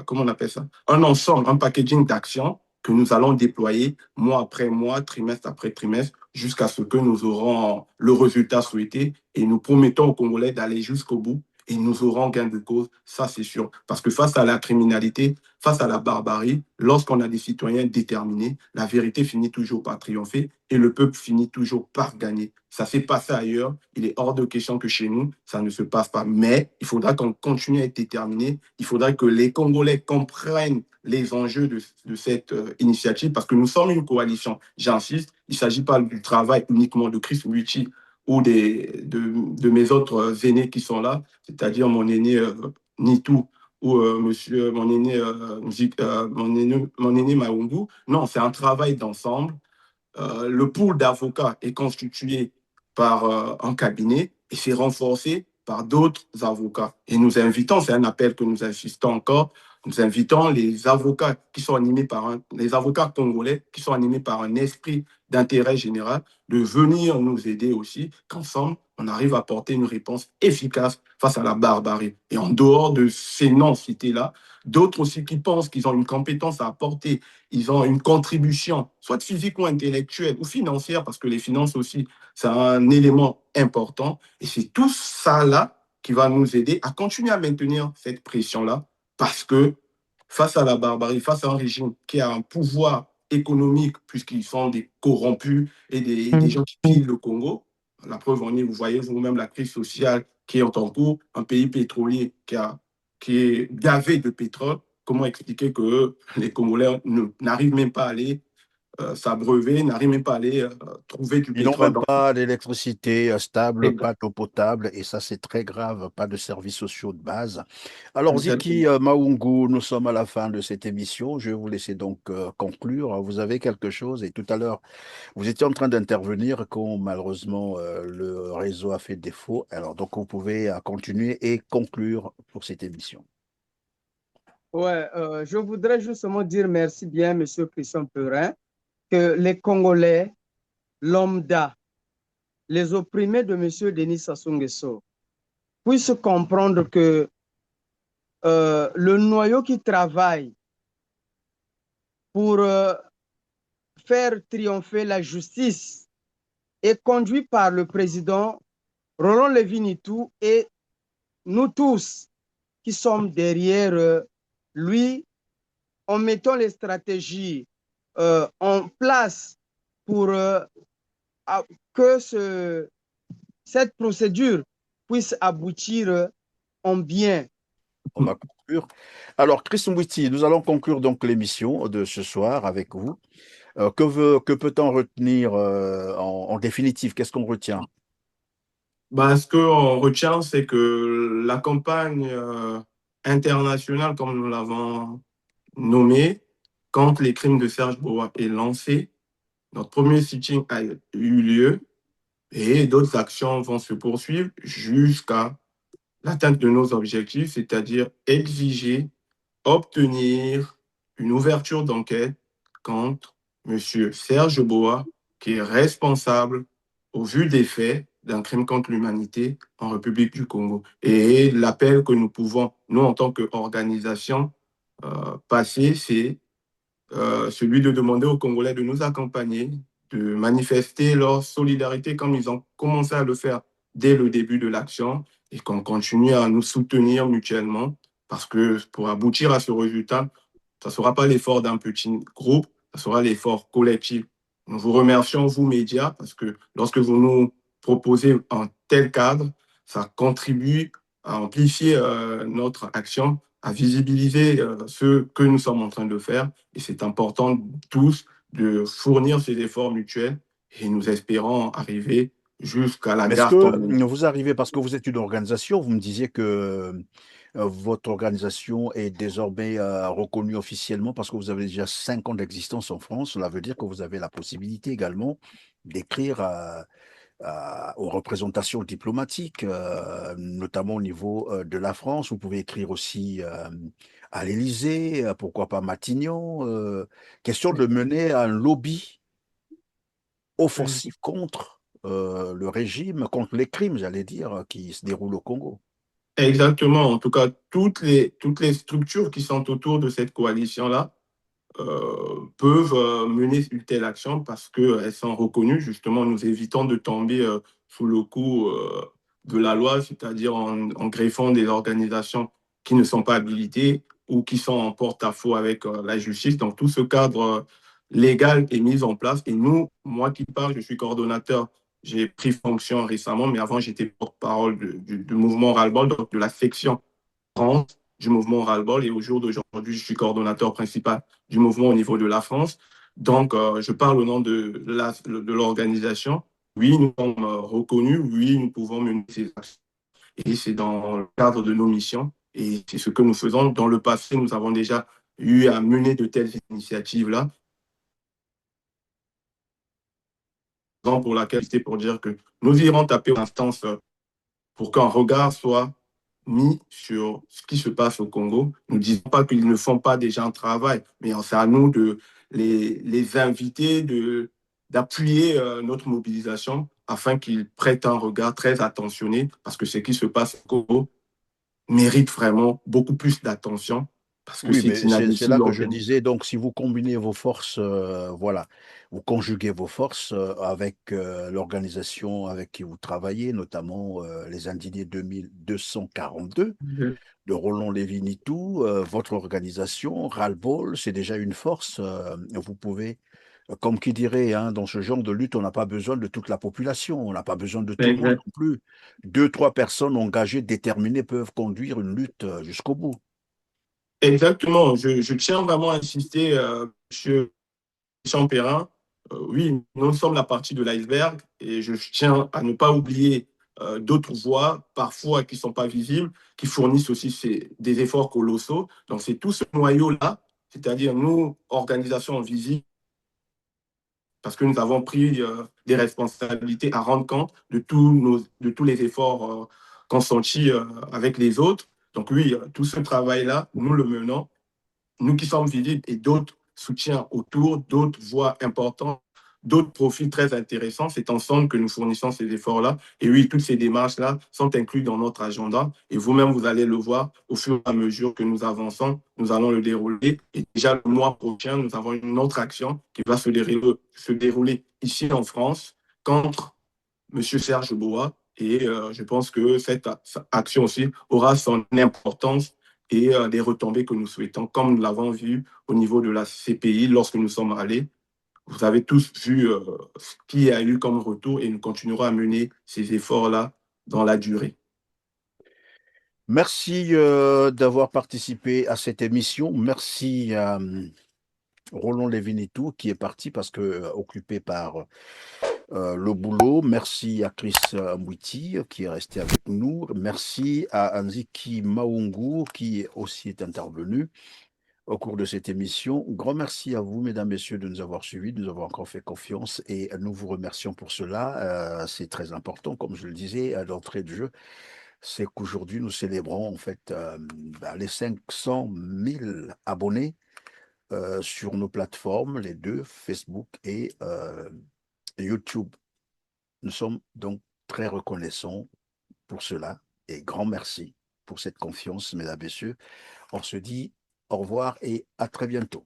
comment on appelle ça, un ensemble, un packaging d'actions que nous allons déployer mois après mois, trimestre après trimestre, jusqu'à ce que nous aurons le résultat souhaité et nous promettons aux Congolais d'aller jusqu'au bout et nous aurons gain de cause, ça c'est sûr. Parce que face à la criminalité, face à la barbarie, lorsqu'on a des citoyens déterminés, la vérité finit toujours par triompher et le peuple finit toujours par gagner. Ça s'est passé ailleurs, il est hors de question que chez nous, ça ne se passe pas. Mais il faudra qu'on continue à être déterminé, il faudra que les Congolais comprennent les enjeux de cette initiative parce que nous sommes une coalition. J'insiste, il ne s'agit pas du travail uniquement de Chris Muichi ou de mes autres aînés qui sont là, c'est-à-dire mon aîné Nitou ou mon aîné Maungu. Non, c'est un travail d'ensemble. Le pool d'avocats est constitué par un cabinet et c'est renforcé par d'autres avocats. Et nous invitons, c'est un appel que nous insistons encore, nous invitons les avocats qui sont animés les avocats congolais qui sont animés par un esprit d'intérêt général de venir nous aider aussi, qu'ensemble, on arrive à apporter une réponse efficace face à la barbarie. Et en dehors de ces noms cités-là, d'autres aussi qui pensent qu'ils ont une compétence à apporter, ils ont une contribution, soit physique ou intellectuelle ou financière, parce que les finances aussi, c'est un élément important. Et c'est tout ça là qui va nous aider à continuer à maintenir cette pression-là, parce que face à la barbarie, face à un régime qui a un pouvoir économique, puisqu'ils sont des corrompus et des gens qui pillent le Congo, la preuve en est, vous voyez vous-même la crise sociale qui est en cours, un pays pétrolier qui est gavé de pétrole. Comment expliquer que les Congolais n'arrivent même pas à aller s'abreuver, n'arrivent même pas à aller trouver du Ils n'ont pétrole même dans pas d'électricité stable, les... pas d'eau potable, et ça c'est très grave, pas de services sociaux de base. Alors Ziki Exactement. Maungu, nous sommes à la fin de cette émission. Je vais vous laisser donc conclure. Vous avez quelque chose, et tout à l'heure, vous étiez en train d'intervenir quand malheureusement le réseau a fait défaut. Alors donc vous pouvez continuer et conclure pour cette émission. Ouais, je voudrais justement dire merci bien, Monsieur Christian Perrin, que les Congolais, lambda, les opprimés de Monsieur Denis Sassou Nguesso, puissent comprendre que le noyau qui travaille pour faire triompher la justice est conduit par le président Roland Lévy-Nitou et nous tous qui sommes derrière lui en mettant les stratégies en place pour que cette procédure puisse aboutir en bien. On va conclure. Alors, Chris Mwiti, nous allons conclure donc l'émission de ce soir avec vous. Que peut-on retenir en définitive? Qu'est-ce qu'on retient? Ben, ce qu'on retient, c'est que la campagne internationale, comme nous l'avons nommée, contre les crimes de Serge Boa est lancée. Notre premier sitting a eu lieu et d'autres actions vont se poursuivre jusqu'à l'atteinte de nos objectifs, c'est-à-dire exiger, obtenir une ouverture d'enquête contre M. Serge Boa, qui est responsable, au vu des faits, d'un crime contre l'humanité en République du Congo. Et l'appel que nous pouvons, nous, en tant qu'organisation, passer, c'est celui de demander aux Congolais de nous accompagner, de manifester leur solidarité comme ils ont commencé à le faire dès le début de l'action et qu'on continue à nous soutenir mutuellement parce que pour aboutir à ce résultat, ça ne sera pas l'effort d'un petit groupe, ça sera l'effort collectif. Nous vous remercions, vous, médias, parce que lorsque vous nous proposez un tel cadre, ça contribue à amplifier notre action, à visibiliser ce que nous sommes en train de faire. Et c'est important tous de fournir ces efforts mutuels et nous espérons arriver jusqu'à la Mais est-ce gare Tombouctou. que vous arrivez, parce que vous êtes une organisation, vous me disiez que votre organisation est désormais reconnue officiellement parce que vous avez déjà 5 ans d'existence en France. Cela veut dire que vous avez la possibilité également d'écrire aux représentations diplomatiques, notamment au niveau de la France. Vous pouvez écrire aussi à l'Élysée, pourquoi pas Matignon. Question de mener un lobby offensif contre le régime, contre les crimes, j'allais dire, qui se déroulent au Congo. Exactement. En tout cas, toutes les structures qui sont autour de cette coalition-là peuvent mener une telle action parce qu'elles sont reconnues. Justement, nous évitons de tomber sous le coup de la loi, c'est-à-dire en greffant des organisations qui ne sont pas habilitées ou qui sont en porte-à-faux avec la justice. Donc, tout ce cadre légal est mis en place. Et nous, moi qui parle, je suis coordonnateur. J'ai pris fonction récemment, mais avant, j'étais porte-parole du mouvement Ras-le-Bol, donc de la section France du mouvement Ras-le-Bol. Et au jour d'aujourd'hui, je suis coordonnateur principal du mouvement au niveau de la France. Donc, je parle au nom de l'organisation. Oui, nous sommes reconnus. Oui, nous pouvons mener ces actions. Et c'est dans le cadre de nos missions. Et c'est ce que nous faisons. Dans le passé, nous avons déjà eu à mener de telles initiatives-là. Pour laquelle c'était pour dire que nous irons taper aux instances pour qu'un regard soit mis sur ce qui se passe au Congo. Nous ne disons pas qu'ils ne font pas déjà un travail, mais c'est à nous de les inviter, d'appuyer notre mobilisation afin qu'ils prêtent un regard très attentionné, parce que ce qui se passe au Congo mérite vraiment beaucoup plus d'attention, parce que Oui, c'est mais c'est là inadmissible. que je disais, donc si vous combinez vos forces, voilà, vous conjuguez vos forces avec l'organisation avec qui vous travaillez, notamment les Indignés 2242 de Roland Lévy-Nitou, votre organisation, Ras-le-Bol, c'est déjà une force. Vous pouvez, comme qui dirait, hein, dans ce genre de lutte, on n'a pas besoin de toute la population, on n'a pas besoin de tout le monde Exact. non plus. 2, 3 personnes engagées, déterminées peuvent conduire une lutte jusqu'au bout. Exactement. Je tiens vraiment à insister, M. Champérin. Oui, nous sommes la partie de l'iceberg et je tiens à ne pas oublier d'autres voies, parfois qui ne sont pas visibles, qui fournissent aussi des efforts colossaux. Donc, c'est tout ce noyau-là, c'est-à-dire nous, organisations visibles, parce que nous avons pris des responsabilités à rendre compte de tous les efforts consentis avec les autres. Donc oui, tout ce travail-là, nous le menons, nous qui sommes visibles et d'autres soutiens autour, d'autres voix importantes, d'autres profils très intéressants. C'est ensemble que nous fournissons ces efforts-là. Et oui, toutes ces démarches-là sont incluses dans notre agenda. Et vous-même, vous allez le voir au fur et à mesure que nous avançons. Nous allons le dérouler. Et déjà, le mois prochain, nous avons une autre action qui va se dérouler ici en France contre M. Serge Bois. Et je pense que cette action aussi aura son importance et des retombées que nous souhaitons, comme nous l'avons vu au niveau de la CPI lorsque nous sommes allés. Vous avez tous vu ce qu'il y a eu comme retour et nous continuerons à mener ces efforts-là dans la durée. Merci d'avoir participé à cette émission. Merci à Roland Lévy-Nitou qui est parti parce que occupé par le boulot. Merci à Chris Mwiti qui est resté avec nous. Merci à Anziki Maungu qui aussi est intervenu au cours de cette émission. Grand merci à vous, mesdames, messieurs, de nous avoir suivis, de nous avoir encore fait confiance et nous vous remercions pour cela. C'est très important, comme je le disais à l'entrée du jeu, c'est qu'aujourd'hui nous célébrons en fait les 500 000 abonnés sur nos plateformes, les deux, Facebook et YouTube. Nous sommes donc très reconnaissants pour cela et grand merci pour cette confiance, mesdames, messieurs. On se dit au revoir et à très bientôt.